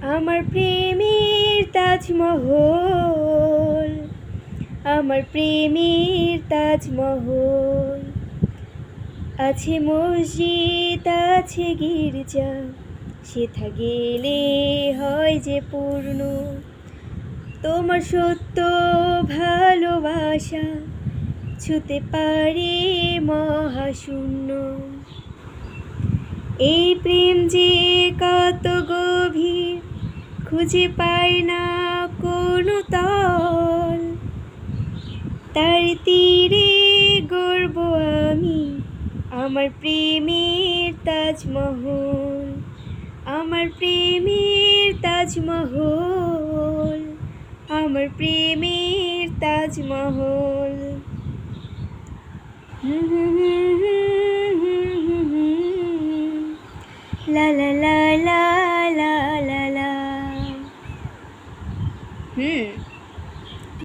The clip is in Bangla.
আমার প্রেমের তাজমহল, আমার প্রেমের তাজমহল। আছে মসজিদ, আছে গির্জা, সেথা গেলে হয় যে পূর্ণ। তোমার সত্য ভালোবাসা ছুতে পারে মহাশূন্য। এই প্রেম যে কত গভীর, খুঁজে পাই না কোনো তল। তার তীরে গড়ব আমি আমার প্রেমের তাজমহল, আমার প্রেমের তাজমহল, আমার প্রেমের তাজমহল। লা লা লা লা লা লা লা।